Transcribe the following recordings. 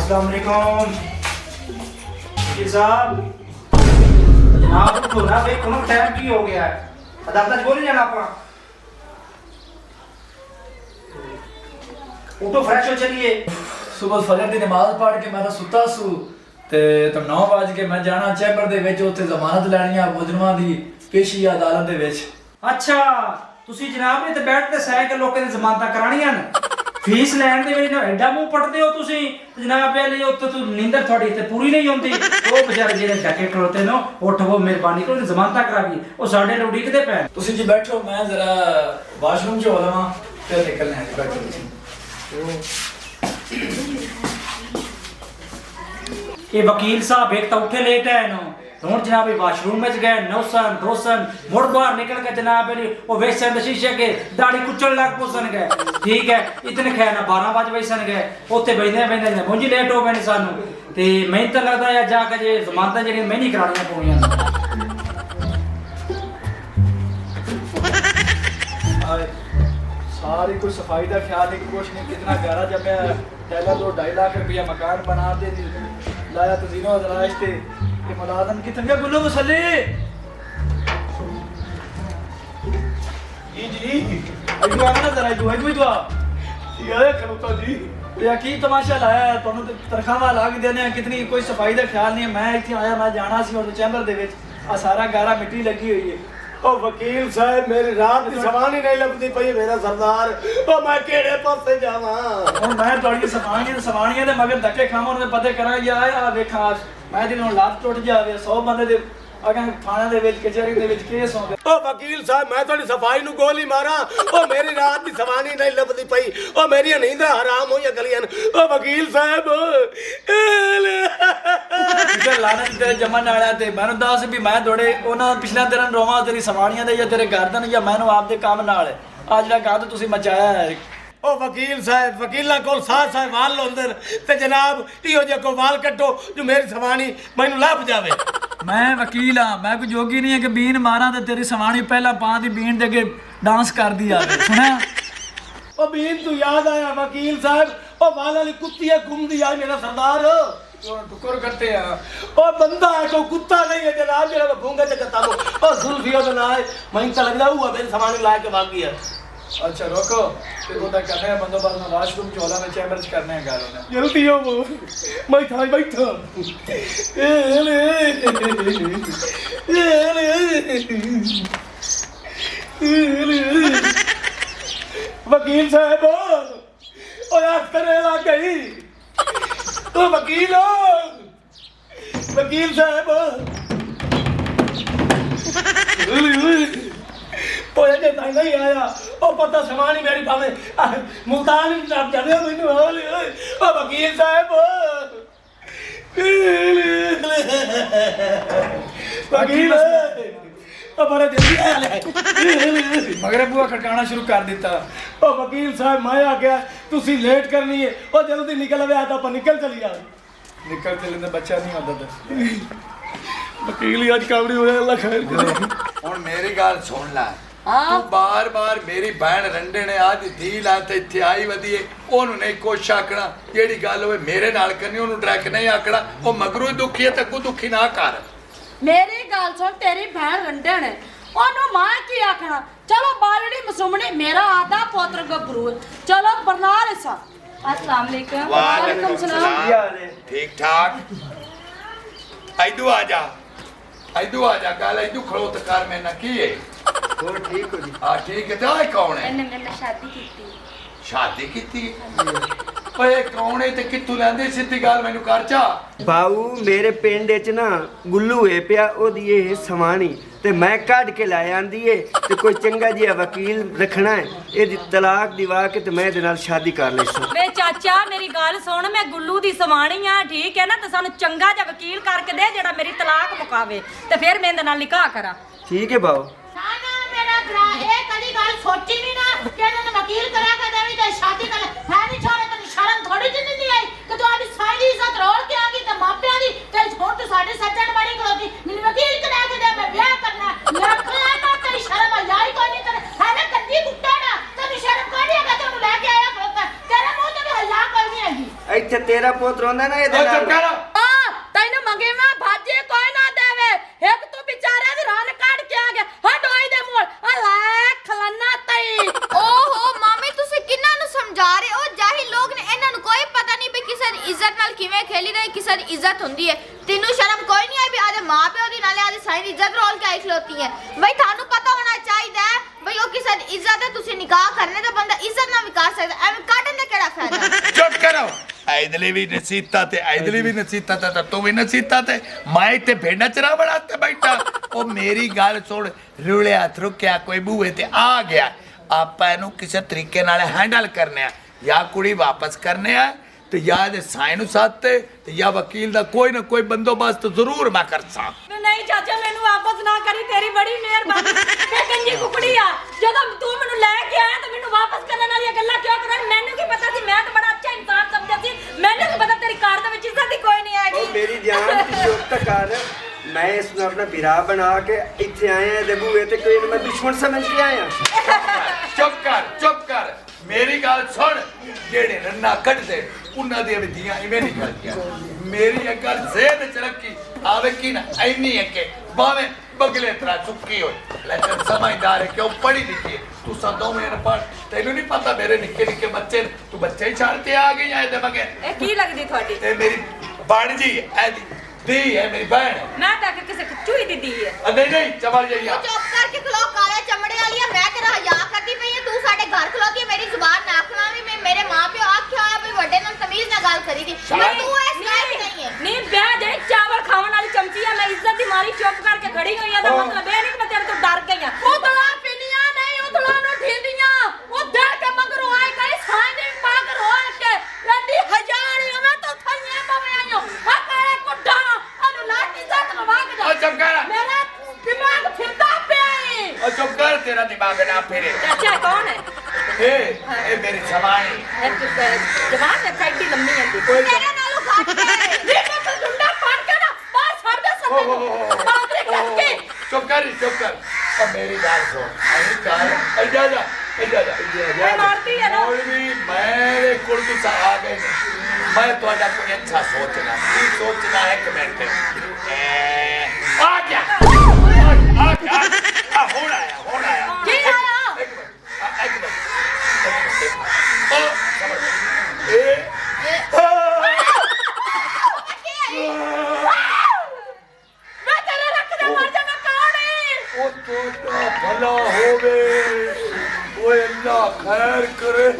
अस्सलाम वालेकुम वकील साहब। जनाब उठो ना भाई, कोनो टाइम की हो गया है, अदालत बोल नहीं जाना अपना। उठो फ्रेश हो चलिए। सुबह फजर दी नमाज पढ़ के मैं तो सुता सू ते 9 बज के मैं जाना चैंबर दे विच, उत्थे जमानत लैनी आ मुजरमां दी पेशी अदालत दे विच। अच्छा तुसी जनाब ने ते बैठ ते सह के लोकां दी जमानतां कराणियां ने, फीस लैण दे वेले एडा मुंह पटदे हो तुसी। जनाब पहले उत्ते तू नींदर थोड़ी ते पूरी नहीं होंदी। ओ बेचारे जेड़े डके खड़ोते नो, उठ वो मेहरबानी करो जमानतां करा दी, ओ साडे लोग उड़ीकदे पे। तुसी जी बैठो, मैं जरा वाशरूम च हो लवां फिर निकलने हैं। बैठो तुसी। ये वकील साहब एक तो उठे लेट है नो, हुन जनाब वाशरूम में गए, नौसन दोसन मुड़ बाहर निकल के जनाब वो वेसन शीशे के दाढ़ी कुचल लग पोसन गए। ठीक है, इतने खैर ना 12 बज वैसन गए, उत्थे बैठे बैठे मुंजी लेट हो गए सानू ते मैं तो लगदा है जाके जे जमानतां जेडी मैं नहीं कराणियां पौणियां। सारी कुछ सफाई का ख्याल है कि कुछ नहीं, कितना प्यारा जब मैं टैलर दो 2.5 लाख रुपया मकान बना दे लाया तो जीनो अजराइश थे ये मुलाजम की तंगे गुल्लू मुसल्ली जी अजू आना ना जरा अजू दुआ यार खलोता जी ये की तमाशा लाया है तुहानू तनख्वाह लाग देने कितनी कोई सफाई का ख्याल नहीं है। मैं इत्थे आया, मैं जाना सी और चैंबर दे विच आ सारा गारा मिट्टी लगी हुई है। ओ वकील साहब मेरी रात की सवाल ही नहीं लगती पई मेरा सरदार, ओ मैं केड़े पासे जावां। ਹੁਣ ਮੈਂ ਤੁਹਾਡੀ ਸਵਾਣੀਆਂ ਦੇ ਮਗਰ ਧੱਕੇ ਖਾਵਾਂ, ਉਹਨਾਂ ਦੇ ਪਤੇ ਕਰਾਂ ਜਾਂ ਆ ਵੇਖਾਂ ਮੈਂ ਤੇ ਹੁਣ ਲੱਤ ਟੁੱਟ ਜਾਵੇ 100 ਬੰਦੇ ਦੇ ਅਗਾਂ ਥਾਣੇ ਦੇ ਵਿੱਚ ਕਚਹਿਰੀ ਦੇ ਵਿੱਚ ਕੇਸ ਹੋਵੇ। ओ वकील साहब मैं थोड़ी सफाई नु गोली मारा, ओ मेरी रात की सवानी नहीं लगती पई, ओ मेरी नींद हराम हो गलियां। ओ वकील साहब ਤੇ ਲਾਣਾ ਤੇਰੇ ਜਮਨ ਵਾਲਾ ਤੇ ਮੈਨੂੰ ਦੱਸ ਵੀ ਮੈਂ ਥੋੜੇ ਉਹਨਾਂ ਪਿਛਲੇ ਦਿਨਾਂ ਰੋਵਾਂ ਤੇਰੀ ਸਵਾਣੀਆਂ ਦੇ ਜਾਂ ਤੇਰੇ ਗਰਦਨ ਜਾਂ ਮੈਨੂੰ ਆਪਦੇ ਕੰਮ ਨਾਲ ਆ ਜਿਹੜਾ ਗੰਦ ਤੁਸੀਂ ਮਚਾਇਆ ਹੈ। ओ वकील साहब वकीला कोल साथ वाल होंदे ते जनाब इहो जे को वाल कटो जो मेरी सवानी मैनू लाभ जावे। मैं वकील हाँ, मैं कोई जोगी नहीं है कि बीन मारा तो तेरी सवानी पहला पां दी बीन दे के डांस कर दिया सुना। ओ बीन तू याद आया वकील साहब, ओ वाल वाली कुत्ती है घूमदी आ मेरा सरदार टुकर करते हैं ओ बंदा है को कुत्ता नहीं है जनाब जेड़ा भूंगा ते कता लो। ओ जुल्फियो तो ना है मैं तो लगदा हुआ मेरी सवानी ला के भाग गया। अच्छा रोको फिर वो करने हैं बंदोबस्त में वाशरूम चौला में चैम्बर करने हैं गालों ने जल्दी हो वो मैं था बैठा वकील साहब ओ यार करे लग गई। ओ वकील साहब ओए जे नहीं आया ओ पता सवानी मेरी भावे मुल्तान जब जाने मैनू ओ वकील साहब वकील हमारा जल्दी मगर बुआ खड़काना शुरू कर दिता। ओ वकील साहब मैं आ गया तुसी लेट करनी है ओ जल्दी निकल आवे आता पर निकल चली जा निकल चले तो बच्चा नहीं होता था। वकील ही आज कावड़ी हो अल्लाह खैर करे। ਹੁਣ ਮੇਰੀ ਗੱਲ ਸੁਣ ਲੈ, ਤੂੰ ਬਾਰ-ਬਾਰ ਮੇਰੀ ਭੈਣ ਰੰਡੇ ਨੇ ਆਦੀ ਧੀ ਲਾ ਤੇ ਇੱਥੇ ਆਈ ਵਧੀਏ ਉਹਨੂੰ ਨਹੀਂ ਕੁਛ ਆਖਣਾ, ਜਿਹੜੀ ਗੱਲ ਹੋਵੇ ਮੇਰੇ ਨਾਲ ਕਰਨੀ ਉਹਨੂੰ ਡਰੈਕ ਨਹੀਂ ਆਖਣਾ। ਉਹ ਮਗਰੋਂ ਹੀ ਦੁਖੀ ਹੈ ਤੇ ਅੱਗੋਂ ਦੁਖੀ ਨਾ ਕਰ। मेरी गाल सुन, तेरी बहन रंडन है ओनू मां की आखना। चलो बालड़ी मसूमनी मेरा आधा पुत्र गबरू चलो बरनार सा। अस्सलाम वालेकुम। वालेकुम सलाम। ठीक ठाक इधू आ जा गल इधू खड़ोत कर मैं ना की है हो ठीक हो जी। हां ठीक है। तो आए कौन है? मैंने मेरे शादी की ओए कौन है ते कित्थों लैंदे? सीधी गल मैनू कर चा। बाऊ मेरे पिंड च ना गुल्लू है पिया ओदी ये सवानी ते मैं कढ के ला आंदी है ते कोई चंगा जिहा वकील रखना है एदी तलाक दिवा के ते मैं इहदे नाल शादी कर लैसां। वे चाचा मेरी गल सुन, मैं गुल्लू दी सवाणी हां ठीक है ना, ते सानू चंगा जिहा वकील करके दे जेड़ा मेरी तलाक मुकावे ते फिर मैं इहदे नाल निकाह करा। ठीक है बाऊ। साना मेरा भरा ए कदी गल सोची नहीं ना कि इन्होंने वकील करा के देवी ते शादी कर है नहीं छोड़े तो शर्म थोड़ी जिंदी नहीं आई कि तू आदी सारी इज्जत रोल के आगी ते मापियां दी ते हुण तू साडे सज्जन बड़ी खलोती मैंने वकील करा के दे मैं ब्याह करना लखला ना तेरी शर्म आई कोई नहीं तेरे है ना कदी कुत्ता ना तेरी शर्म कोई नहीं अगर तू लेके आया खलोता तेरे मुंह ते हल्ला कोई नहीं आई। ਇੱਥੇ ਤੇਰਾ ਪੁੱਤ ਰੋਂਦਾ ਨਾ ਇਹਦੇ ਉਹ ਚੁੱਪ ਨਾਲ ਕਰ ਤੈਨੂੰ ਮੰਗੇ ਮੈਂ ਭਾਜੀ ਕੋਈ ਨਾ ਦੇਵੇ ਇੱਕ ਤੂੰ ਵਿਚਾਰੇ ਦੀ ਰਨ ਕੱਢ ਕੇ ਆ ਗਿਆ ਹਟੋਈ ਦੇ ਮੋੜ ਆ ਲੈ ਖਲਨਾ ਤਈ ਓਹੋ ਮਾਮੀ ਤੁਸੀਂ ਕਿੰਨਾਂ ਨੂੰ ਸਮਝਾ ਰਹੇ ਹੋ ਜਾਹਿਲ ਲੋਕ ਨੇ ਇਹਨਾਂ ਨੂੰ ਕੋਈ ਪਤਾ ਨਹੀਂ ਵੀ ਕਿਸੇ ਦੀ ਇੱਜ਼ਤ ਨਾਲ ਕਿਵੇਂ ਖੇਲੀ ਰਹੀ ਕਿਸੇ ਦੀ ਇੱਜ਼ਤ ਹੁੰਦੀ ਹੈ ਤੈਨੂੰ ਸ਼ਰਮ ਕੋਈ ਨਹੀਂ ਆਈ ਵੀ ਆਦੇ ਮਾਂ ਪਿਓ ਦੀ ਨਾਲੇ ਆਦੇ ਸਾਈਂ ਦੀ ਇੱਜ਼ਤ ਰੋਲ ਕੇ ਆਈ ਖਲੋਤੀ ਹੈ ਬਈ ਤੁਹਾਨੂੰ ਪਤਾ ਹੋਣਾ ਚਾਹੀਦਾ ਹੈ ਬਈ ਉਹ ਕਿਸੇ ਦੀ ਇੱਜ਼ਤ ਹੈ ਤੁਸੀਂ ਨਿਕਾਹ ਕਰਨੇ ਤਾਂ ਬੰਦਾ ਇੱਜ਼ਤ ਨਾਲ ਵੀ ਕਰ ਸਕਦਾ ਐਵੇਂ ਕੱਢਣ ਦਾ ਕਿਹੜਾ ਫਾਇਦਾ ਚੁੱਪ ਕਰੋ ਇਧਰਲੀ ਵੀ ਨਸੀਤਾ ਤੇ ਇਧਰਲੀ ਵੀ ਨਸੀਤਾ ਤੇ ਤੂੰ ਵੀ ਨਸੀਤਾ ਤੇ ਮੈਂ ਇੱਥੇ ਭੇਡਾਂ ਚਰਾ ਬਣਾਤੇ ਬੈਠਾ ਉਹ ਮੇਰੀ ਗੱਲ ਸੁਣ ਰੁਲਿਆ ਥਰੁਕਿਆ ਕੋਈ ਬੂਹੇ ਤੇ ਆ ਗਿਆ ਆਪਾਂ ਇਹਨੂੰ ਕਿਸੇ ਤਰੀਕੇ ਨਾਲ ਹੈਂਡਲ ਕਰਨੇ ਆ ਜਾਂ ਕੁੜੀ ਵਾਪਸ ਕਰਨੇ ਆ ਤੇ ਜਾਂ ਦੇ ਸਾਈਂ ਨੂੰ ਸਾਥ ਤੇ ਜਾਂ ਵਕੀਲ ਦਾ ਕੋਈ ਨਾ ਕੋਈ ਬੰਦੋਬਸਤ ਜ਼ਰੂਰ ਮੈਂ ਕਰਸਾਂ ਨਹੀਂ ਚਾਚਾ ਮੈਨੂੰ ਵਾਪਸ ਨਾ ਕਰੀ ਤੇਰੀ ਬੜੀ ਮਿਹਰਬਾਨੀ ਮੈਂ ਕੰਜੀ ਕੁਕੜੀ ਆ ਜਦੋਂ ਤੂੰ ਮੈਨੂੰ ਲੈ ਕੇ ਆਇਆ ਤਾਂ ਮੈਨੂੰ ਵਾਪਸ ਕਰਨ ਵਾਲੀਆਂ ਗੱਲਾਂ ਕਿਉਂ ਕਰਨ ਮੈਨੂੰ ਕੀ ਪਤਾ ਸੀ ਮੈਂ ਤਾਂ ਬੜਾ ਅੱਛਾ ਇਨਸਾਨ ਸਮਝਿਆ ਸੀ ਮੈਨੂੰ ਕੀ ਪਤਾ ਤੇਰੀ ਕਾਰ ਦੇ ਵਿੱਚ ਇੱਜ਼ਤ ਦੀ ਕੋਈ ਨਹੀਂ ਆਏਗੀ ਉਹ ਮੇਰੀ ਜਾਨ ਦੀ ਚੁੱਪ ਕਰ ਮੈਂ ਇਸ ਨੂੰ ਆਪਣਾ ਵੀਰਾ ਬਣਾ ਕੇ ਇੱਥੇ ਆਇਆ ਇਹਦੇ ਬੂਹੇ ਤੇ ਕੋਈ ਮੈਂ ਦੁਸ਼ਮਣ ਸਮਝ ਕੇ ਆਇਆ ਚੁੱਪ ਕਰ ਮੇਰੀ ਗੱਲ ਸੁਣ ਜਿਹੜੇ ਰੰਨਾ ਕੱਢਦੇ ਉਹਨਾਂ ਦੀਆਂ ਵਿਧੀਆਂ ਇਵੇਂ ਨਹੀਂ ਕਰਦੀਆਂ ਮੇਰੀ ਇਹ ਗੱਲ ਜ਼ਹਿਨ ਚ ਰੱਖੀ ਆਵੇ ਕੀ ਨਾ ਐਨੀ ਹੈ ਕਿ ਬਾਵੇਂ ਬਗਲੇ ਤਰ੍ਹਾਂ ਚੁੱਕੀ ਹੋਈ ਲੇਕਿਨ ਸਮਝਦਾਰ ਹੈ ਕਿਉਂ ਪੜੀ ਲਿਖੀ ਤੂੰ ਸਦੋਂ ਮੇਰੇ ਪਰ ਤੈਨੂੰ ਨਹੀਂ ਪਤਾ ਮੇਰੇ ਨਿੱਕੇ ਨਿੱਕੇ ਬੱਚੇ ਤੂੰ ਬੱਚੇ ਹੀ ਛੱਡ ਕੇ ਆ ਗਈ ਆ ਇਹਦੇ ਮਗੇ ਇਹ ਕੀ ਲੱਗਦੀ ਤੁਹਾਡੀ ਇਹ ਮੇਰੀ ਬਾਣਜੀ ਹੈ ਇਹਦੀ ਦੀ ਹੈ ਮੇਰੀ ਭੈਣ ਹੈ ਮੈਂ ਤਾਂ ਕਿਸੇ ਚੂਈ ਦੀ ਹੈ ਨਹੀਂ ਚਮੜ ਜਾਈਆ ਚੁੱਪ ਕਰਕੇ ਖਲੋ ਕਾਲੇ ਚਮੜੇ ਵਾਲੀਆ ਮੈਂ ਤੇਰਾ ਹਯਾ ਕਰਦੀ ਪਈ ਤੂੰ ਸਾਡੇ ਘਰ ਖਲੋਤੀ ਹੈ ਮੇਰੀ ਜ਼ੁਬਾਨ ਨਾ ਖਲਾਵੀਂ ਮੈਂ ਮੇਰੇ ਮਾਂ ਪਿਓ ਆਖਿਆ ਹੋਇਆ ਵੀ ਵੱਡੇ ਨਾਲ ਤਮੀਜ਼ ਨਾਲ ਗੱਲ ਕਰੀ ਦੀ ਤੂੰ ਇਸ ਲਾਇਕ ਨਹੀਂ ਹੈ ਨਹੀਂ ਵਿਆਹ ਜਿਹੜੀ ਚਾਵਲ ਖਾਣ ਵਾਲੀ ਚਮਚੀ ਆ ਮੈਂ ਇੱਜ਼ਤ ਦੀ ਮਾਰੀ ਚੁੱਪ ਕਰਕੇ ਖੜੀ ਹੋਈ ਆ ਦਾ ਮਤਲਬ ਇਹ ਨਹੀਂ ਕਿ ਮੈਂ ਤੇਰੇ ਤੋਂ ਡਰ ਗਈ ਆ ਉਤਲਾ ਪਿੰਨੀਆਂ ਨਹੀਂ ਉਤਲਾ ਨੂੰ ਢੀਂਦੀਆਂ ਉਹ ਡਰ ਕੇ ਮਗਰੋਂ ਆਏ ਕਰੇ ਸਾਂ ਦੇ ਮਗਰ ਹੋਣ ਕੇ ਲੱਡੀ ਹਜ਼ਾਰੀਆਂ ਮੈਂ ਤਾਂ ਥਈਆਂ ਪਵੇਂ ਆਇਓ ਆ ਕਾਲੇ ਕੁੱਡਾ ਅਨੂ ਲਾਟੀ ਸਾਥ ਲਵਾ ਕੇ ਜਾ ਚੁੱਪ ਕਰ ਮੇਰਾ ਦਿਮਾਗ ਫਿਰਦਾ ਪਿਆ ਏ ਉਹ ਚੁੱਪ ਕਰ ਤੇਰਾ ਦਿਮਾਗ ਨਾ ਫਿਰੇ ਚਾਚਾ ਕੌਣ ਹੈ ਇਹ ਮੇਰੀ ਸਮਾਈ ਜਵਾਨ ਹੈ ਫੈਟੀ ਲੰਮੀ ਆਂਦੀ ਤੇਰੇ ਨਾਲੋਂ ਘੱਟ ਹੈ ਵੀ ਮੈਂ ਤਾਂ ਡੁੰਡਾ ਫੜ ਕੇ ਨਾ ਬਾਹਰ ਛੱਡ ਦੇ ਸੰਦੇ ਬਾਦਰੇ ਕੱਟ ਕੇ ਚੁੱਪ ਕਰ ਉਹ ਮੇਰੀ ਗੱਲ ਸੁਣ ਐਂ ਕਰ ਇੱਧਰ ਜਾ ਮੈਂ ਮਾਰਤੀ ਹੈ ਨਾ ਵੀ ਮੇਰੇ ਕੋਲ ਤੁਸੀਂ ਆ ਗਏ ਨੇ ਮੈਂ ਤੁਹਾਡਾ ਕੋਈ ਅੱਛਾ ਸੋਚਣਾ ਕੀ ਸੋਚਣਾ ਹੈ ਕਿ ਮਿੰਟ ਆ ਗਿਆ ਹੁਣ ਆਇਆ ਕੀ ਆਇਆ ਇੱਕ ਮਿੰਟ ਇਹ ਮੈਂ ਤੇਰੇ ਰੱਖ ਦੇ ਮਰ ਜਾ ਮੈਂ ਕੌਣ ਹੈ ਉਹ ਤੁਹਾਡਾ ਭਲਾ ਹੋਵੇ ਓਏ ਅੱਲਾ ਖੈਰ ਕਰੇ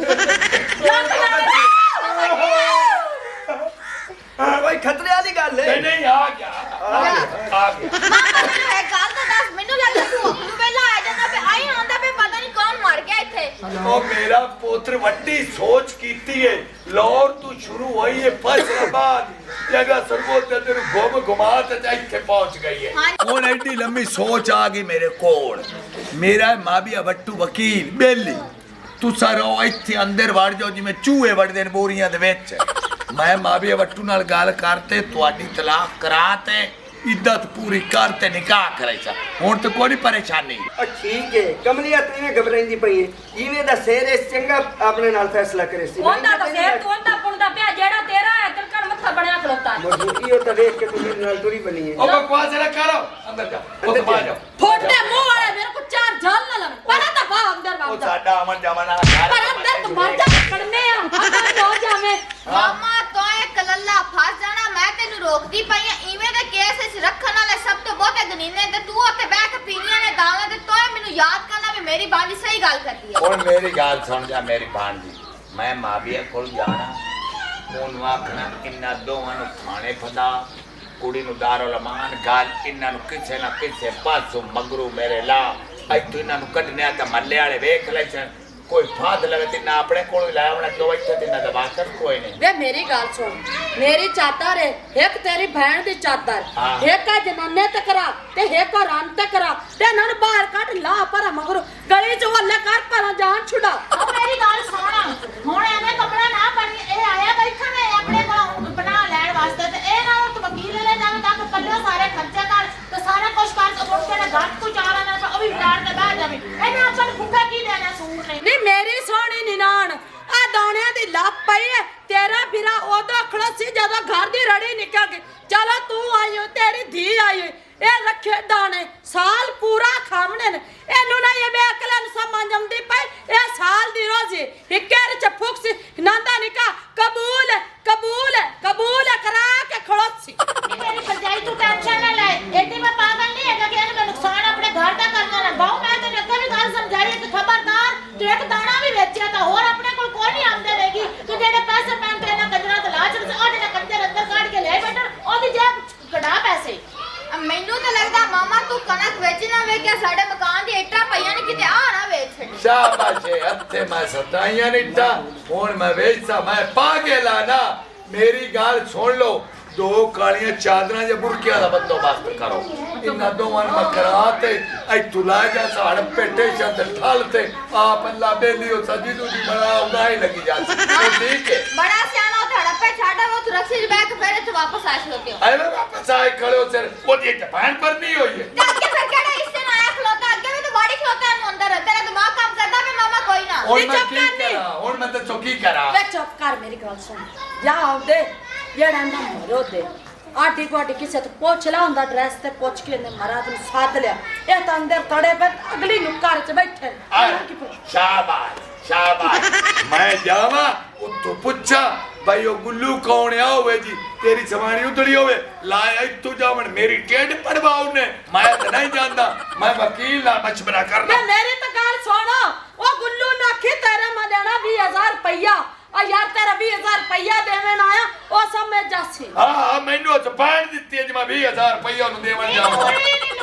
ਕੋਈ ਖਤਰੇ ਵਾਲੀ ਗੱਲ ਹੈ ਨਹੀਂ ਆ ਗਿਆ ਮਾਮਾ ਮੈਨੂੰ ਇਹ ਗੱਲ ਤਾਂ ਦੱਸ ਮੈਨੂੰ ਲੱਗਦਾ ਤੂੰ ਨੂੰ ਵੇਲਾ ਆ ਜਾਂਦਾ ਵੀ ਆਈ ਆਂਦਾ ਵੀ ਪਤਾ ਨਹੀਂ ਕੌਣ ਮਰ ਗਿਆ ਇੱਥੇ ਉਹ ਮੇਰਾ ਪੁੱਤਰ ਵੱਡੀ ਸੋਚ ਕੀਤੀ ਏ ਲਾਹੌਰ ਤੋਂ ਸ਼ੁਰੂ ਹੋਈ ਏ ਫੈਸਲਾਬਾਦ ਜਗ੍ਹਾ ਸਰਬੋਤ ਤੇ ਤੈਨੂੰ ਘੁਮਾ ਤੇ ਇੱਥੇ ਪਹੁੰਚ ਗਈ ਏ ਹੁਣ ਐਡੀ ਲੰਮੀ ਸੋਚ ਆ ਗਈ ਮੇਰੇ ਕੋਲ ਮੇਰਾ ਮਾਬੀਆ ਵੱਟੂ ਵਕੀਲ ਬੇਲੀ ਤੁਸੀਂ ਰਹੋ ਇੱਥੇ ਅੰਦਰ ਵੜ ਜਾਓ ਜਿਵੇਂ ਚੂਹੇ ਵੜਦੇ ਨੇ ਬੋਰੀਆਂ ਦੇ ਵਿੱਚ ਮੈਂ ਮਾਬੀਆ ਵੱਟੂ ਨਾਲ ਗੱਲ ਕਰਤੇ ਤੁਹਾਡੀ ਤਲਾਕ ਕਰਾ ਤੇ ਇੱਜ਼ਤ ਪੂਰੀ ਕਰ ਤੇ ਨਿਕਾਹ ਕਰਾਈਸਾ ਹੁਣ ਤੇ ਕੋਈ ਪਰੇਸ਼ਾਨੀ ਠੀਕ ਹੈ ਕਮਲੀਆ ਤੂੰ ਇਵੇਂ ਘਬਰਾਈਂਦੀ ਪਈ ਹੈ ਇਵੇਂ ਦਾ ਸਿਰ ਇਸ ਚੰਗਾ ਆਪਣੇ ਨਾਲ ਫੈਸਲਾ ਕਰੇ ਸੀ ਉਹਦਾ ਤਾਂ ਸਿਰ ਤੋਂ ਉਹਦਾ ਪੁੰਦਾ ਪਿਆ ਜਿਹੜਾ ਤੇਰਾ ਹੈ ਤਿਲਕਣ ਮੱਥਾ ਬਣਿਆ ਖਲੋਤਾ ਮਜ਼ਦੂਰੀ ਉਹ ਤਾਂ ਵੇਖ ਕੇ ਤੂੰ ਮੇਰੇ ਨਾਲ ਟੁਰੀ ਬਣੀ ਹੈ ਉਹ ਬਕਵਾਸ ਨਾ ਕਰੋ ਅੰਦਰ ਜਾ ਉਹ ਬਾਹਰ ਜਾ ਫੋਟੇ ਮੂੰਹ ਵਾਲੇ ਮੇਰੇ ਕੋ ਚਾਰ ਜਾਲ ਨਾ ਲਵੇ ਪਰ ਤਾਂ ਬਾਹਰ ਅੰਦਰ ਉਹ ਬਾਹਰ ਸਾਡਾ ਅਮਨ ਜਮਨ ਵਾਲਾ ਪਰ ਅੰਦਰ ਤੂੰ ਮਰ ਜਾ ਕੜਨੇ ਆ ਅੰਦਰ ਹੋ ਜਾਵੇਂ ਮਾਮਾ ਤੂੰ ਇੱਕ ਲੱਲਾ ਫਸ ਜਾਣਾ ਮੈਂ ਤੈਨੂੰ ਰੋਕਦੀ ਪਈ ਆ ਇਵੇਂ ਦੇ ਕੇਸ ਵਿੱਚ ਰੱਖਣ ਵਾਲੇ ਸਭ ਤੋਂ ਬਹੁਤੇ ਗਨੀਨੇ ਤੇ ਤੂੰ ਉੱਥੇ ਬਹਿ ਕੇ ਪੀਣੀਆਂ ਨੇ ਦਾਲਾਂ ਤੇ ਤੂੰ ਮੈਨੂੰ ਯਾਦ ਕਰਨਾ ਵੀ ਮੇਰੀ ਬਾਂਦੀ ਸਹੀ ਗੱਲ ਕਰਦੀ ਹੈ ਹੁਣ ਮੇਰੀ ਗੱਲ ਸੁਣ ਜਾ ਮੇਰੀ ਭਾਂਜੀ ਮੈਂ ਮਾਬੀਆ ਕੋਲ ਜਾਣਾ ਉਹਨੂੰ ਆਖਣਾ ਇਹਨਾਂ ਦੋਵਾਂ ਨੂੰ ਥਾਣੇ ਫਦਾ ਕੁੜੀ ਨੂੰ ਦਾਰੁਲ ਅਮਾਨ ਗੱਲ ਇਹਨਾਂ ਨੂੰ ਕਿਸੇ ਨਾ ਕਿਸੇ ਪਾਸੋਂ ਮਗਰੂ ਮੇਰੇ ਲਾ ਇੱਥੋਂ ਇਹਨਾਂ ਨੂੰ ਕੱਢਣਿਆ ਤਾਂ ਮੱਲੇ ਵਾਲੇ ਵੇਖ ਲੈ ਕੋਈ ਫਾਦ ਲਵੇ ਤੇ ਨਾ ਆਪਣੇ ਕੋਲ ਲਾਇਆ ਹੋਣਾ ਦੋ ਇੱਥੇ ਦਿਨਾਂ ਦਾ ਵਾਕਰ ਕੋਈ ਨਹੀਂ ਵੇ ਮੇਰੀ ਗੱਲ ਸੁਣ ਮੇਰੀ ਚਾਦਰ ਹੈ ਇੱਕ ਤੇਰੀ ਭੈਣ ਦੀ ਚਾਦਰ ਇੱਕ ਆ ਜਨਾਨੇ ਤੇ ਕਰਾ ਤੇ ਇੱਕ ਰਨ ਤੇ ਕਰਾ ਤੇ ਇਹਨਾਂ ਨੂੰ ਬਾਹਰ ਕੱਢ ਲਾ ਪਰ ਮਗਰ ਗਲੀ ਚ ਹੱਲੇ ਕਰ ਪਰ ਜਾਨ ਛੁਡਾ ਉਹ ਮੇਰੀ ਗੱਲ ਸੁਣ ਹੁਣ ਐਵੇਂ ਕਪੜਾ ਨਾ ਬਣੀ ਇਹ ਆਇਆ ਬੈਠਾ ਨੇ ਆਪਣੇ ਕੋਲ ਬਣਾ ਲੈਣ ਵਾਸਤੇ ਤੇ ਇਹ ਨਾ ਉਹ ਵਕੀਲ ਲੈ ਜਾਵੇ ਤੱਕ ਕੱਲੇ ਸਾਰੇ ਖਰਚੇ ਕਰ ਤੇ ਸਾਰਾ ਕੁਝ ਕਰ ਮੁੜ ਕੇ ਘੱਟ ਕੁ ਚਾਰਾ ਨਾ ਉਹ ਵੀ ਵਿਚਾਰ ਤੇ ਬਹਿ ਜਾਵੇ ਇਹਨੇ ਆਪਾਂ ਨੂੰ ਫੁੱਕਾ ਕੀ ਦੇਣਾ ਸੂਟ ਨੇ ਨੀ ਮੇਰੀ ਸੋਹਣੀ ਨਿਨਾਣ ਆ ਦਾਣਿਆਂ ਦੀ ਦੀ ਲੱਪ ਪਈ ਹੈ ਤੇਰਾ ਵੀਰਾ ਉਦੋਂ ਖੜਾ ਸੀ ਜਦੋਂ ਘਰ ਦੀ ਰੜੀ ਨਿਕਲ ਗਈ ਚਲੋ ਤੂੰ ਆਈ ਹੋ ਤੇਰੀ ਧੀ ਆਈ ਹੋਈ ਇਹ ਰੱਖੇ ਦਾਣੇ ਸਾਲ ਪੂਰਾ ਖਾਵਣੇ ਨੇ ਇਹਨੂੰ ਨਾ ਇਹ ਬੇਅਕਲਾਂ ਨੂੰ ਸਮਝ ਆਉਂਦੀ ਪਈ ਇਹ ਸਾਲ ਦੀ ਰੋਜ਼ੀ ਇੱਕਰ ਚ ਫੁਕਸ ਨੰਦਾ ਨਿਕਾ ਕਬੂਲ ਹੈ ਕਬੂਲ ਹੈ ਕਬੂਲ ਹੈ ਕਰਾ ਕੇ ਖੜੋਤੀ ਨਹੀਂ ਮੇਰੀ ਭਰਜਾਈ ਤੂੰ ਟੈਨਸ਼ਨ ਨਾ ਲੈ ਐਡੀ ਮੈਂ ਪਾਗਲ ਨਹੀਂ ਹੈਗਾ ਕਿ ਇਹਨੂੰ ਨੁਕਸਾਨ ਆਪਣੇ ਘਰ ਦਾ ਕਰਨਾ ਨਾ ਬਹੁ ਮੈਂ ਤੈਨੂੰ ਅੱਗੇ ਵੀ ਗੱਲ ਸਮਝਾਈ ਕਿ ਖਬਰਦਾਰ ਤੂੰ ਇੱਕ ਦਾਣਾ ਵੀ ਵੇਚਿਆ ਤਾਂ ਹੋਰ ਆਪਣੇ ਕੋਲ ਕੋਈ ਨਹੀਂ ਆਮਦਨ ਹੈਗੀ ਤੂੰ ਜਿਹੜੇ ਪੈਸੇ ਪੈਣ ਤੇ ਇਹਨਾਂ ਕੰਜਰਾਂ ਤੇ ਲਾ ਛੱਡ ਉਹ ਜਿਹੜਾ ਕੰਜਰ ਅੰਦਰ ਕੱਢ ਕੇ ਲੈ ਬੈਠਾ ਉਹਦੀ ਜੇਬ ਕਢਾ ਪੈਸੇ ਮੈਨੂੰ ਤਾਂ ਲੱਗਦਾ ਮਾਮਾ ਤੂੰ ਕਣਕ ਵੇਚਣਾ ਵੇਖਿਆ ਸਾਡੇ ਮਕਾਨ ਦੀ ਇੱਟਾਂ ਪਈਆਂ ਨੇ ਕਿਤੇ ਆ ਨਾ ਵੇਚ ਛੱਡੀ शाबाश है हत्थे मैं सताइयां निट्टा हुन मैं वेचता मैं पागल आ ना मेरी गाल सुन लो दो कालियां चादरां या बुरकियां दा बंदोबस्त करो इन्हां दोवां नु करा ते इत्थू ला जा साड़ पेटे छत ठल ते आप अल्लाह बेली ओ सजी दूजी बड़ा उड़ाई लगी जा ठीक है बड़ा सियाना हो हड़प्पे छाड़ा वो तू रस्सी बैग फेरे तो वापस आ सकते हो अरे वापस आए खड़े हो सर वो ये जबान पर नहीं हुई है आगे फिर केड़ा इससे ना आया खलोता आगे भी तो बॉडी खलोता है अंदर तेरा दिमाग काम करता है मामा कोई ना हुन मैं की करा हुन मैं तो चौकी करा ਵੇ ਚੁੱਪ ਕਰ ਮੇਰੀ ਗੱਲ ਸੁਣ ਜਾ ਆਉਂਦੇ ਜਿਹੜਾ ਨਾ ਮਰੋ ਦੇ ਆਡੀ ਗਵਾਡੀ ਕਿਸੇ ਤੋਂ ਪੁੱਛ ਲਾ ਹੁੰਦਾ ਡਰੈਸ ਤੇ ਪੁੱਛ ਕੇ ਨੇ ਮਹਾਰਾਜ ਨੂੰ ਸਾਧ ਲਿਆ ਇਹ ਤਾਂ ਅੰਦਰ ਤੜੇ ਪੈ ਅਗਲੀ ਨੂੰ ਘਰ ਚ ਬੈਠੇ शाबाश शाबाश मैं जावा उतो पूछा भाई ओ गुल्लू कौन है होवे जी तेरी सवारी उतरी होवे लाया तू जावन मेरी टेड पड़वाऊ ने मैं तो नहीं जानता मैं वकील ला मशवरा करना मेरी तो गाल सुनो ओ गुल्लू ना खी तेरे में देना 20000 रुपया और यार तेरा 20000 रुपया देवन आया ओ सब में जासी हां मैनू तो बांध दित्ती है जी मैं 20000 रुपया नु देवन जावा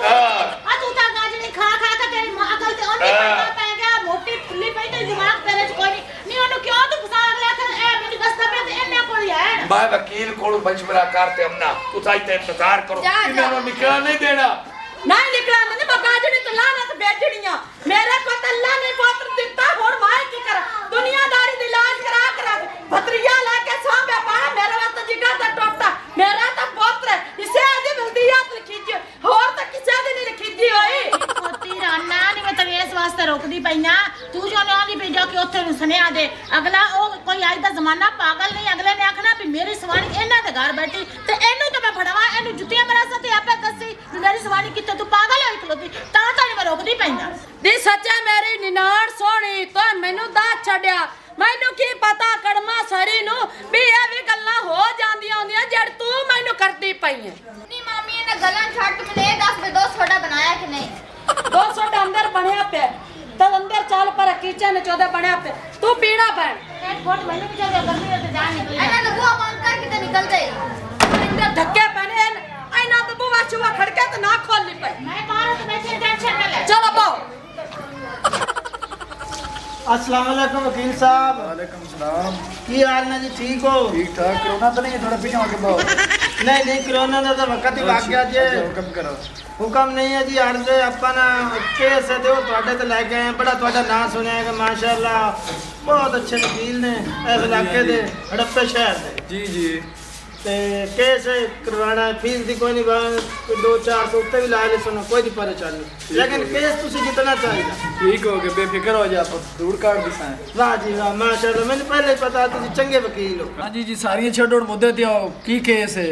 हां ਆ ਤੂੰ ਤਾਂ ਗਾਜਣੀ ਖਾ ਖਾ ਕੇ ਤੇਰੀ ਮਾਂ ਅਕਲ ਤੇ ਉਹਨੇ ਪੈਦਾ ਪੈ ਗਿਆ ਮੋਟੀ ਫੁੱਲੀ ਪਈ ਤੇ ਦਿਮਾਗ ਤੇਰੇ ਚ ਕੋਈ ਨਹੀਂ ਉਹਨੂੰ ਕਿਉਂ ਤੂੰ ਫਸਾ ਲਿਆ ਕਰ ਇਹ ਮੈਨੂੰ ਦੱਸਦਾ ਪਿਆ ਤੇ ਇਹਨੇ ਕੋਲ ਹੀ ਹੈ मैं वकील को मशवरा करते हम ना तू साइते इंतजार करो जा, जा। इन्होंने निकला नहीं देना नहीं निकला नहीं मैं गाजनी तो लानत बेचड़ियां मेरे को तो अल्लाह ने पुत्र दिता और मैं की कर दुनियादारी दी इलाज करा करा भतरिया लाके सांभे पा मेरे वास्ते जिगर दा टोटा मेरा तो पुत्र इसे आदि बल्दियात लिखी जी और तो किसे दी नहीं लिखी जी होई ਪੋਤੀ ਰਾਨਾ ਨਹੀਂ ਮੈਂ ਤੈਨੂੰ ਇਸ ਵਾਸਤੇ ਰੋਕਦੀ ਪਈਆਂ ਤੂੰ ਜੋ ਨਾ ਦੀ ਭੇਜੋ ਕਿ ਉੱਥੇ ਨੂੰ ਸੁਨੇਹਾ ਦੇ ਅਗਲਾ ਉਹ ਕੋਈ ਅੱਜ ਦਾ ਜ਼ਮਾਨਾ ਪਾਗਲ ਨਹੀਂ ਅਗਲੇ ਨੇ ਆਖਣਾ ਵੀ ਮੇਰੀ ਸਵਾਣੀ ਇਹਨਾਂ ਦੇ ਘਰ ਬੈਠੀ ਤੇ ਇਹਨੂੰ ਤਾਂ ਮੈਂ ਫੜਵਾ ਇਹਨੂੰ ਜੁੱਤੀਆਂ ਮਰਾਸਾਂ ਤੇ ਆਪੇ ਦੱਸੀ ਵੀ ਮੇਰੀ ਸਵਾਣੀ ਕਿੱਥੇ ਤੂੰ ਪਾਗਲ ਹੋਈ ਖਲੋਤੀ ਤਾਂ ਨਹੀਂ ਮੈਂ ਰੋਕਦੀ ਪਈਆਂ ਦੀ ਸੱਚਾ ਮੇਰੀ ਨਿਨਾਣ ਸੋਹਣੀ ਤੋ ਮੈਨੂੰ ਦਾ ਛੱਡਿਆ ਮੈਨੂੰ ਕੀ ਪਤਾ ਕੜਮਾ ਸਰੀ ਨੂੰ ਵੀ ਇਹ ਵੀ ਗੱਲਾਂ ਹੋ ਜਾਂਦੀਆਂ ਹੁੰਦੀਆਂ ਜੜ ਤੂੰ ਮੈਨੂੰ ਕਰਦੀ ਪਈ ਹੈ नहीं मामी ने गलन छाट में ले 10 में 2 छोटा बनाया कि नहीं 200 ਦਾ ਅੰਦਰ ਬਣਿਆ ਪਿਆ ਤਦ ਅੰਦਰ ਚੱਲ ਪਰ ਕਿਚਨ 14 ਬਣਿਆ ਪਿਆ ਤੂੰ ਪੀਣਾ ਪੈਣ ਇੱਕ ਫੋਟ ਮੈਨੂੰ ਵੀ ਚਾਹੀਦਾ ਗਰਮੀ ਤੇ ਜਾਨ ਨਿਕਲੀ ਇਹਨਾਂ ਨੂੰ ਬੁਆ ਬੰਦ ਕਰ ਕਿਤੇ ਨਿਕਲ ਜਾਏ ਅੰਦਰ ਧੱਕੇ ਪੈਣੇ ਇਹਨਾਂ ਤੇ ਬੂਹਾ ਚੂਹਾ ਖੜਕੇ ਤੇ ਨਾ ਖੋਲਣੀ ਪਈ ਮੈਂ ਬਾਹਰ ਤੇ ਬੈਠੀ ਟੈਨਸ਼ਨ ਨਾ ਲੈ ਚਲੋ ਬਾਓ अस्सलाम वालेकुम वकील साहब वालेकुम सलाम की हाल है जी ठीक हो ठीक ठाक कोरोना तो नहीं है थोड़ा पीछे आगे बढ़ो नहीं नहीं कोरोना का तो वक्त ही भाग गया जी हुक्म करो हुक्म नहीं है जी अर्ज अपन केस है तो ਤੁਹਾਡੇ ਤੇ ਲੈ ਕੇ ਆਏ ਬੜਾ ਤੁਹਾਡਾ ਨਾਮ ਸੁਣਿਆ ਹੈ ਮਾਸ਼ਾਅੱਲਾ ਬਹੁਤ ਅੱਛੇ ਵਕੀਲ ਨੇ ਇਸ ਇਲਾਕੇ ਦੇ ਹੜੱਪੇ ਸ਼ਹਿਰ ਦੇ जी जी ਤੇ ਕੇਸ ਕਰਵਾਣਾ ਫੀਸ ਦੀ ਕੋਈ ਨਹੀਂ 2-400 ਉੱਤੇ ਵੀ ਲਾ ਲੈ ਸੁਣੋ ਕੋਈ ਨਹੀਂ ਪਰੇਸ਼ਾਨੀ ਲੇਕਿਨ ਕੇਸ ਤੁਸੀਂ ਜਿੱਤਣਾ ਚਾਹੀਦਾ ठीक हो गए बेफिक्र हो जा आप दूर काट दिसा ਵਾਹ ਜੀ ਵਾਹ ਮਾਸ਼ਾਅੱਲਾ ਮੈਨੂੰ ਪਹਿਲੇ ਹੀ ਪਤਾ ਤੁਸੀਂ ਚੰਗੇ ਵਕੀਲ ਹੋ हाँ जी जी सारियां छड्डो मुद्दे ते आओ की केस है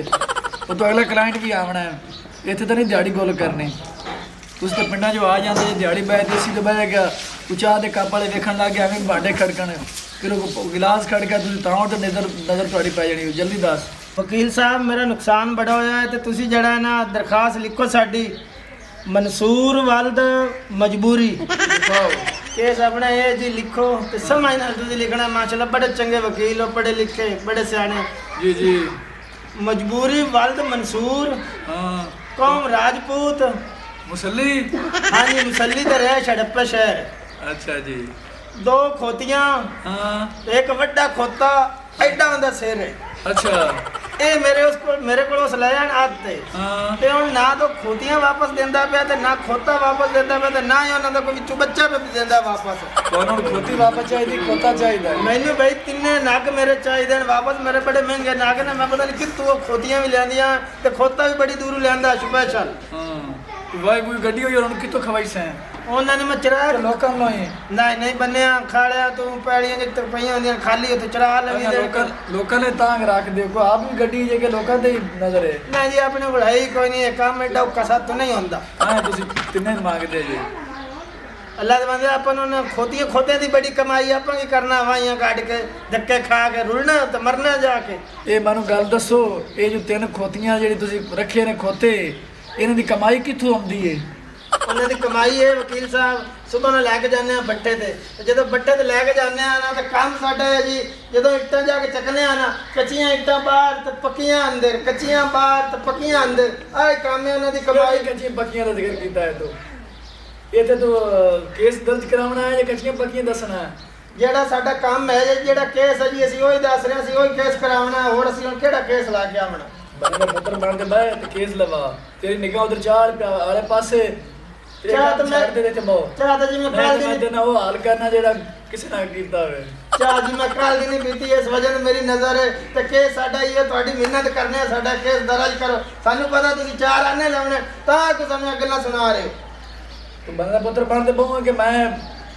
ਉਹ ਤੋਂ ਅਗਲਾ ਕਲਾਇੰਟ ਵੀ ਆਵਣਾ ਹੈ ਇੱਥੇ ਤਾਂ ਨਹੀਂ ਦਿਹਾੜੀ ਗੋਲ ਕਰਨੀ ਤੁਸੀਂ ਤਾਂ ਪਿੰਡਾਂ 'ਚੋਂ ਆ ਜਾਂਦੇ ਜੇ ਦਿਹਾੜੀ ਬੈ ਦੇਸੀ ਤੇ ਬਹਿ ਗਿਆ ਚਾਹ ਦੇ ਕੱਪ ਵਾਲੇ ਵੇਖਣ ਲੱਗ ਗਿਆ ਐਵੇਂ ਭਾਂਡੇ ਖੜਕਣ ਫਿਰ ਉਹ ਗਿਲਾਸ ਖੜਕਾ ਤੁਸੀਂ ਤਾਂ ਤੇ ਨਜ਼ਰ ਤੁਹਾਡੀ ਪੈ ਜਾਣੀ ਜਲਦੀ ਦੱਸ ਵਕੀਲ ਸਾਹਿਬ ਮੇਰਾ ਨੁਕਸਾਨ ਬੜਾ ਹੋਇਆ ਹੈ ਤੇ ਤੁਸੀਂ ਜਿਹੜਾ ਨਾ ਦਰਖਾਸਤ ਲਿਖੋ ਸਾਡੀ ਮਨਸੂਰ ਵਲਦ ਮਜਬੂਰੀ ਲਿਖਾਓ ਕੇਸ ਆਪਣਾ ਇਹ ਜੀ ਲਿਖੋ ਤੇ ਸਮਝ ਨਾਲ ਤੁਸੀਂ ਲਿਖਣਾ ਮਾਸ਼ਾਅੱਲਾ ਬੜੇ ਚੰਗੇ ਵਕੀਲ ਹੋ ਪੜ੍ਹੇ ਲਿਖੇ ਬੜੇ ਸਿਆਣੇ जी जी ਮਜਬੂਰੀ ਵਲਦ ਮਨਸੂਰ हाँ ਕੌਮ ਰਾਜਪੂਤ मुसल्ली ਹਾਂਜੀ ਮੁਸੱਲੀ ਤੇ ਰਹਿ ਛੜੱਪਾ ਸ਼ਹਿਰ अच्छा जी 2 ਖੋਤੀਆਂ हाँ ਤੇ ਇੱਕ ਵੱਡਾ ਖੋਤਾ ਐਡਾ ਹੁੰਦਾ ਸਿਰ ਹੈ अच्छा ਇਹ ਮੇਰੇ ਕੋਲ ਉਸ ਲੈ ਜਾਣ ਆਤੇ हाँ ਤੇ ਹੁਣ ਨਾ ਤਾਂ ਖੋਤੀਆਂ ਵਾਪਸ ਦਿੰਦਾ ਪਿਆ ਤੇ ਨਾ ਖੋਤਾ ਵਾਪਸ ਦਿੰਦਾ ਪਿਆ ਤੇ ਨਾ ਹੀ ਉਹਨਾਂ ਦਾ ਕੋਈ ਵਿੱਚੋਂ ਬੱਚਾ ਵੀ ਦਿੰਦਾ ਵਾਪਸ ਤੁਹਾਨੂੰ ਖੋਤੀ ਵਾਪਸ ਚਾਹੀਦੀ ਖੋਤਾ ਚਾਹੀਦਾ ਮੈਨੂੰ ਬਈ ਤਿੰਨੇ ਨਗ ਮੇਰੇ ਚਾਹੀਦੇ ਨੇ ਵਾਪਸ ਮੇਰੇ ਬੜੇ ਮਹਿੰਗੇ ਨਗ ਨੇ ਮੈਂ ਪਤਾ ਨਹੀਂ ਕਿੱਥੋਂ ਖੋਤੀਆਂ ਵੀ ਲੈਂਦੀਆਂ ਤੇ ਖੋਤਾ ਵੀ ਬੜੀ ਦੂਰੋਂ ਲਿਆਂਦਾ ਸਪੈਸ਼ਲ ਹਾਂ ਵਾਈ ਕੋਈ ਗੱਡੀ ਹੋਈ ਉਹਨਾਂ ਕਿੱਥੋਂ ਖਵਾਈ ਸੈਂ ਉਹਨਾਂ ਨੇ ਮੈਂ ਚਰਾ ਲੋਕਾਂ ਨੂੰ ਲਾਏ ਨਹੀਂ ਬੰਨਿਆ ਖਾਲਿਆ ਤੂੰ ਪੈਲੀਆਂ ਜਿੱਤ ਪਈਆਂ ਹੁੰਦੀਆਂ ਖਾਲੀ ਉੱਥੇ ਚਰਾ ਲਵੀ ਦੇ ਲੋਕਾਂ ਨੇ ਤਾਂ ਰੱਖ ਦਿਓ ਕੋ ਆਪ ਵੀ ਗੱਡੀ ਜੇ ਕਿ ਲੋਕਾਂ ਤੇ ਨਜ਼ਰ ਹੈ ਨਹੀਂ ਜੀ ਆਪਣੇ ਬੜਾਈ ਕੋਈ ਨਹੀਂ ਇਹ ਕੰਮ ਐਡਾ ਔਖਾ ਤੋਂ ਨਹੀਂ ਹੁੰਦਾ ਹਾਂ ਤੁਸੀਂ ਤਿੰਨੇ ਮੰਗਦੇ ਜੀ ਅੱਲਾ ਦੇ ਬੰਦੇ ਆਪਾਂ ਨੂੰ ਖੋਤੀਆਂ ਦੀ ਬੜੀ ਕਮਾਈ ਆਪਾਂ ਕੀ ਕਰਨਾ ਵਾਈਆਂ ਕੱਢ ਕੇ ਧੱਕੇ ਖਾ ਕੇ ਰੁਲਣਾ ਤੇ ਮਰਨਾ ਜਾ ਕੇ ਇਹ ਮੈਨੂੰ ਗੱਲ ਦੱਸੋ ਇਹ ਜੋ 3 ਖੋਤੀਆਂ ਜਿਹੜੀ ਤੁਸੀਂ ਰੱਖੇ ਨੇ ਖੋਤੇ ਇਹਨਾਂ ਦੀ ਕਮਾਈ ਕਿੱਥੋਂ ਆਉਂਦੀ ਹੈ ਉਹਨਾਂ ਦੀ ਕਮਾਈ ਹੈ ਵਕੀਲ ਸਾਹਿਬ ਸਵੇਰ ਨੂੰ ਲੈ ਕੇ ਜਾਂਦੇ ਆ ਬੱਟੇ ਤੇ ਜਦੋਂ ਬੱਟੇ ਤੇ ਲੈ ਕੇ ਜਾਂਦੇ ਆ ਨਾ ਤਾਂ ਕੰਮ ਸਾਡਾ ਹੈ ਜੀ ਜਦੋਂ ਇੱਟਾਂ ਜਾ ਕੇ ਚੱਕਨੇ ਆ ਨਾ ਕੱਚੀਆਂ ਇੱਟਾਂ ਬਾਹਰ ਤੇ ਪੱਕੀਆਂ ਅੰਦਰ ਕੱਚੀਆਂ ਬਾਹਰ ਤੇ ਪੱਕੀਆਂ ਅੰਦਰ ਆਹ ਕੰਮ ਹੈ ਉਹਨਾਂ ਦੀ ਕਮਾਈ ਕੱਚੀਆਂ ਪੱਕੀਆਂ ਦਾ ਜ਼ਿਕਰ ਕੀਤਾ ਹੈ ਤੋ ਇਹ ਤੇ ਤੂੰ ਕੇਸ ਦਰਜ ਕਰਾਉਣਾ ਹੈ ਜਾਂ ਕੱਚੀਆਂ ਪੱਕੀਆਂ ਦੱਸਣਾ ਹੈ ਜਿਹੜਾ ਸਾਡਾ ਕੰਮ ਹੈ ਜਿਹੜਾ ਕੇਸ ਹੈ ਜੀ ਅਸੀਂ ਉਹੀ ਦੱਸ ਰਹੇ ਅਸੀਂ ਉਹੀ ਕੇਸ ਕਰਾਉਣਾ ਹੁਣ ਅਸੀਂ ਕਿਹੜਾ ਕੇਸ ਲਾ ਕੇ ਆਵਣਾ ਬੰਦਾ ਪੁੱਤਰ ਬਣ ਕੇ ਬੈ ਤੇ ਕੇਸ ਲਵਾ ਤੇਰੀ ਨਿਗਾਹ ਉਧਰ ਚਾਲ ਵਾਲੇ ਪਾਸੇ ਚਾਹ ਤਾਂ ਮੈਂ ਦੇ ਤੇ ਬਹੁ ਚਾਹ ਤਾਂ ਜੀ ਮੈਂ ਕੱਲ ਦੀ ਨਹੀਂ ਉਹ ਹਾਲ ਕਰਨਾ ਜਿਹੜਾ ਕਿਸੇ ਨਾਲ ਕੀਤਾ ਹੋਵੇ ਚਾਹ ਜੀ ਮੈਂ ਕੱਲ ਦੀ ਨਹੀਂ ਪੀਤੀ ਇਸ ਵਜ੍ਹਾ ਨਾਲ ਮੇਰੀ ਨਜ਼ਰ ਹੈ ਤੇ ਕੇਸ ਸਾਡਾ ਹੀ ਹੈ ਤੁਹਾਡੀ ਮਿਹਨਤ ਕਰਨੇ ਆ ਸਾਡਾ ਕੇਸ ਦਰਜ ਕਰੋ ਸਾਨੂੰ ਪਤਾ ਤੁਸੀਂ 4 ਆਨੇ ਲਾਉਣੇ ਤਾਂ ਕਿ ਸਾਨੂੰ ਗੱਲਾਂ ਸੁਣਾ ਰਹੇ ਹੋ ਤੂੰ ਬੰਦਾ ਪੁੱਤਰ ਬਣ ਤੇ ਬਹੁ ਕਿ ਮੈਂ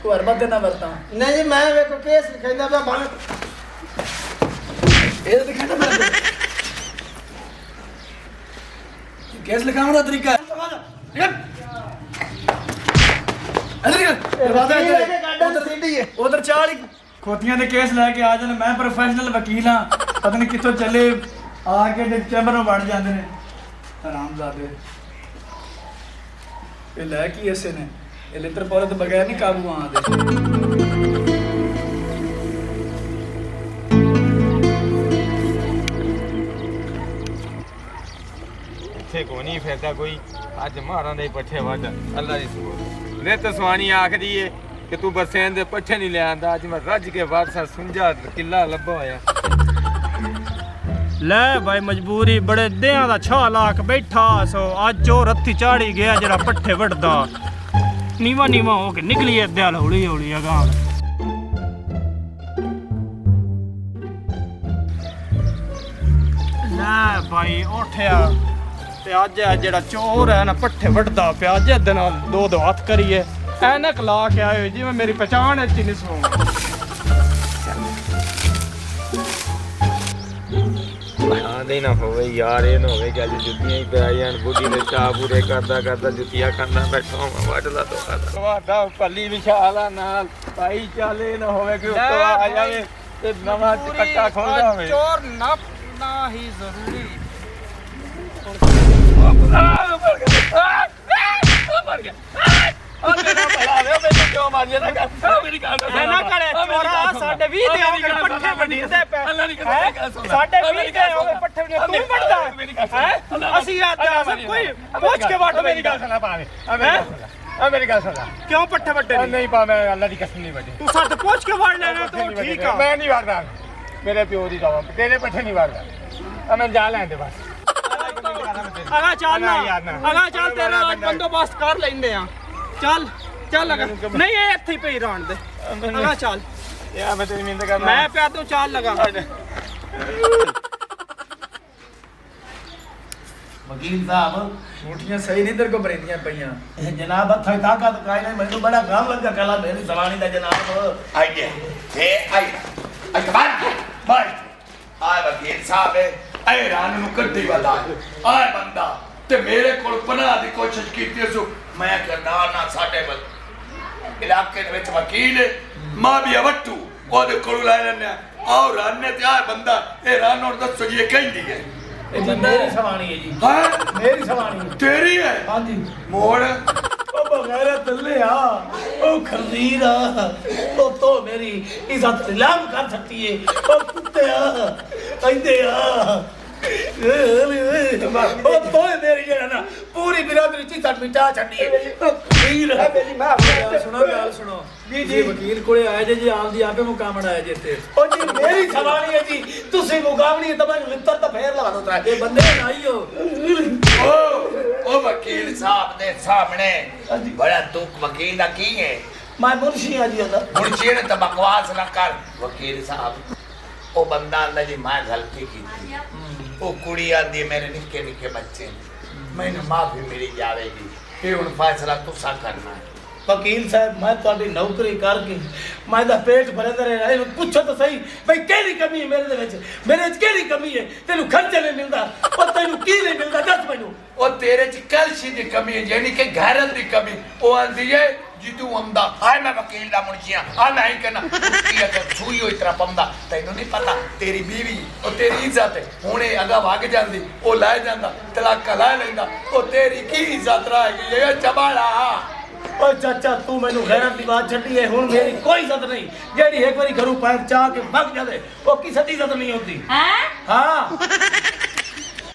ਕੋਈ ਹਰਬਤ ਤੇ ਨਾ ਵਰਤਾਂ ਨਹੀਂ ਜੀ ਮੈਂ ਵੇਖੋ ਕੇਸ ਲਿਖਾਂਦਾ ਪਿਆ ਬਣ ਇਹ ਦਿਖਾਣਾ ਮੈਂ ਕੇਸ ਲਿਖਾਉਣ ਦਾ ਤਰੀਕਾ ਉਧਰ ਚਾਲ ਹੀ ਖੋਤੀਆਂ ਦੇ ਕੇਸ ਲੈ ਕੇ ਆ ਜਾਂਦੇ ਮੈਂ ਪ੍ਰੋਫੈਸ਼ਨਲ ਵਕੀਲ ਹਾਂ ਪਤਾ ਨਹੀਂ ਕਿੱਥੋਂ ਚੱਲੇ ਆ ਕੇ ਚੈਂਬਰ ਨੂੰ ਵੜ ਜਾਂਦੇ ਨੇ ਹਰਾਮਜ਼ਾਦੇ ਇਹ ਲੈ ਕੀ ਐਸੇ ਨੇ ਇਹ ਲਿੱਤਰ ਪੌਲੇ ਤੋਂ ਬਗੈਰ ਨਹੀਂ ਕਾਬੂ ਆਉਂਦੇ ਇੱਥੇ ਕੋਈ ਨਹੀਂ ਫਿਰਦਾ ਕੋਈ ਅੱਜ ਮਾਰਾਂ ਦੇ ਪੱਠੇ ਵੱਢ ਅੱਲਾ ਦੀ ਸਬੂਤ ਨੇ ਤਾਂ ਸਵਾਣੀ ਆਖਦੀ ਏ ਕਿ ਤੂੰ ਬਸੇਂ ਦੇ ਪੱਠੇ ਨਹੀਂ ਲਿਆਂਦਾ ਅੱਜ ਮੈਂ ਰੱਜ ਕੇ ਵਾਰਸਾ ਸੁੰਝਾ ਕਿੱਲਾ ਲੱਭਾ ਹੋਇਆ ਲੈ ਭਾਈ ਮਜਬੂਰੀ ਬੜੇ ਦਿਆਂ ਦਾ 6 ਲੱਖ ਬੈਠਾ ਸੋ ਅੱਜ ਉਹ ਰੱਤੀ ਚਾੜੀ ਗਿਆ ਜਿਹੜਾ ਪੱਠੇ ਵੱਢਦਾ ਨੀਵਾ ਹੋ ਕੇ ਨਿਕਲੀ ਅੱਧਿਆ ਹੌਲੀ ਹੌਲੀ ਅਗਾਂ ਲੈ ਭਾਈ ਉੱਠਿਆ ਤੇ ਅੱਜ ਜਿਹੜਾ ਚੋਰ ਹੈ ਨਾ ਪੱਠੇ ਵੱਢਦਾ ਪਿਆ ਅੱਜ ਇਹਦੇ ਨਾਲ ਦੋ ਹੱਥ ਕਰੀਏ ਐਨਕ ਲਾ ਕੇ ਆਏ ਜਿਵੇਂ ਮੇਰੀ ਪਛਾਣ ਵਿੱਚ ਹੀ ਨਹੀਂ ਸੋ ਆਂਦੇ ਨਾ ਹੋਵੇ ਯਾਰ ਇਹ ਨਾ ਹੋਵੇ ਕਿ ਅੱਜ ਜੁੱਤੀਆਂ ਹੀ ਪੈ ਜਾਣ ਬੁੱਢੀ ਦੇ ਚਾਹ ਪੂਰੇ ਕਰਦਾ ਜੁੱਤੀਆਂ ਖਾਂਦਾ ਬੈਠਾ ਹਾਂ ਵੱਢਦਾ ਤੁਹਾਡਾ ਪੱਲੀ ਵਿਛਾਲਾ ਨਾਲ ਭਾਈ ਚਾਲੇ ਨਾ ਹੋਵੇ ਕਿ ਉੱਤੋਂ ਆ ਜਾਵੇ ਤੇ ਨਵਾਂ ਕੱਟਾ ਖੋਲਦਾ ਹੋਵੇ ਚੋਰ ਨੱਪਣਾ ਹੀ ਜ਼ਰੂਰੀ ਸਾਡੇ 20 ਦੇ ਹੋ ਗਏ ਪੱਠੇ ਵੱਢਦੇ ਪਏ ਸਾਡੇ 20 ਦੇ ਹੋ ਗਏ ਪੱਠੇ ਤੂੰ ਵੱਢਦਾ ਹੈ ਅਸੀਂ ਅੱਜ ਕੋਈ ਪੁੱਛ ਕੇ ਵੱਢ ਮੇਰੀ ਗੱਲ ਸੁਣਾ ਪਾਵੇ ਆ ਮੇਰੀ ਗੱਲ ਸੁਣਾ ਕਿਉਂ ਪੱਠੇ ਵੱਢੇ ਨਹੀਂ ਪਾ ਮੈਂ ਅੱਲਾ ਦੀ ਕਸਮ ਨਹੀਂ ਵੱਢੀ ਤੂੰ ਸਾਡੇ ਪੁੱਛ ਕੇ ਵੱਢ ਲੈਣਾ ਤੂੰ ਠੀਕ ਆ ਮੈਂ ਨਹੀਂ ਵੱਢਦਾ ਮੇਰੇ ਪਿਓ ਦੀ ਦਵਾ ਤੇਰੇ ਪੱਠੇ ਨਹੀਂ ਵੱਢਦਾ ਮੈਂ ਜਾ ਲੈਂਦੇ ਬਸ ਅਗਾ ਚੱਲ ਨਾ ਅਗਾ ਚੱਲ ਤੇਰਾ ਅੱਜ ਬੰਦੋਬਸਤ ਕਰ ਲੈਂਦੇ ਆ ਚੱਲ ਅਗਾ ਨਹੀਂ ਇਹ ਇੱਥੇ ਹੀ ਪਈ ਰਹਿਣ ਦੇ ਅਗਾ ਚੱਲ ਯਾ ਮੈਂ ਤੇਰੀ ਮਿਹਨਤ ਕਰਨਾ ਮੈਂ ਪਿਆ ਤੂੰ ਚੱਲ ਲਗਾ वकील साहब ਮੁੱਠੀਆਂ ਸਹੀ ਨਹੀਂ ਤੇਰੇ ਕੋ ਬਰੇਂਦੀਆਂ ਪਈਆਂ जनाब हथा ताकत काई नहीं मैं तो बड़ा काम लगा कला मेरी सवानी दा जनाब आइए हे आई कमान बस आए वकील साहब ए रान नु कड्डी वाला आए बंदा ते मेरे कोल पनाह दी कोशिश कीती सो मैं कहना ना साडे बल इलाके दे विच वकील मां भी अवट्टू ओदे कोल ला लेने और रान ने ते आए बंदा ए रान और दसो ये कहंदी है मेरी सवानी है जी हां मेरी सवानी तेरी है हां जी मोड़ ओ बगैर तल्ले ओ खरदीर तो मेरी इज्जत नीलाम कर सकती है ओ कुत्ते कहते तो मेरी जरा ना पूरी बिरादरी ची तक मिटा छड़ी है खीर है मेरी मां ਸੁਣੋ ਗੱਲ ਸੁਣੋ ਜੀ ਵਕੀਲ ਕੋਲੇ ਆਏ ਜੇ ਆਪ ਦੀ ਆਪੇ ਮੁਕਾਮਣ ਆਇਆ ਜੇ ਇੱਥੇ ओ जी मेरी सवानी है जी तुसी मुकावनी है तब लित्तर तो फेर लगा दो ਇਹ ਬੰਦੇ ਨਹੀਂ ਹੋ ओ वकील साहब दे सामने बड़ा दुख वकील दा की है मैं मुंशी हां जी अंदर मुंशी ने तो बकवास ना कर वकील साहब ओ बंदा अंदर जी मैं गलती की थी ओ कुड़ी आंदी मेरे निक्के निक्के बच्चे मैंने माफी मिली जावेगी ये हुण फैसला तुसा करना है। वकील साहब मैं ਤੁਹਾਡੀ ਨੌਕਰੀ ਕਰਕੇ ਮੈਂ ਦਾ ਪੇਟ ਭਰਦਾ ਰਿਹਾ ਇਹਨੂੰ ਪੁੱਛੋ ਤਾਂ ਸਹੀ ਬਈ ਕਿਹੜੀ ਕਮੀ ਹੈ ਮੇਰੇ ਦੇ ਵਿੱਚ ਮੇਰੇ ਵਿੱਚ ਕਿਹੜੀ ਕਮੀ ਹੈ ਤੈਨੂੰ ਖਰਚਾ ਨਹੀਂ ਮਿਲਦਾ ਉਹ ਤੈਨੂੰ ਕੀ ਨਹੀਂ ਮਿਲਦਾ ਦੱਸ ਮੈਨੂੰ ਉਹ ਤੇਰੇ ਚ ਕਲਸ਼ੀ ਦੀ ਕਮੀ ਹੈ ਯਾਨੀ ਕਿ ਗੈਰਤ ਦੀ ਕਮੀ ਉਹ ਆਂਦੀ ਹੈ ਜਿੱਦੂ ਆਉਂਦਾ ਹਾਏ ਮੈਂ ਵਕੀਲ ਦਾ ਮੁਨਸ਼ੀਆਂ ਆ ਨਹੀਂ ਕਰਨਾ ਕੀ ਅਗਰ ਛੂਈ ਹੋਈ ਤਰ੍ਹਾਂ ਪੰਦਾ ਤੈਨੂੰ ਨਹੀਂ ਪਤਾ ਤੇਰੀ ਬੀਵੀ ਉਹ ਤੇਰੀ ਇੱਜ਼ਤ ਹੈ ਹੁਣੇ ਅਗਾ ਵਗ ਜਾਂਦੀ ਉਹ ਲੈ ਜਾਂਦਾ ਤਲਾਕਾ ਲੈ ਲੈਂਦਾ ਉਹ ਤੇਰੀ ਕੀ ਇੱਜ਼ਤ ਰਹੇਗੀ ਇਹ ਚਬਾਲਾ ਓ ਚਾਚਾ ਤੂੰ ਮੈਨੂੰ ਗੈਰਤ ਦੀ ਬਾਤ ਛੱਡੀ ਹੈ ਹੁਣ ਮੇਰੀ ਕੋਈ ਇੱਜ਼ਤ ਨਹੀਂ ਜਿਹੜੀ ਇੱਕ ਵਾਰੀ ਘਰੋਂ ਪੈਰ ਚਾਹ ਕੇ ਭੱਗ ਜਾਵੇ ਉਹ ਕਿਸੇ ਦੀ ਇੱਜ਼ਤ ਨਹੀਂ ਹੁੰਦੀ ਹੈ ਹਾਂ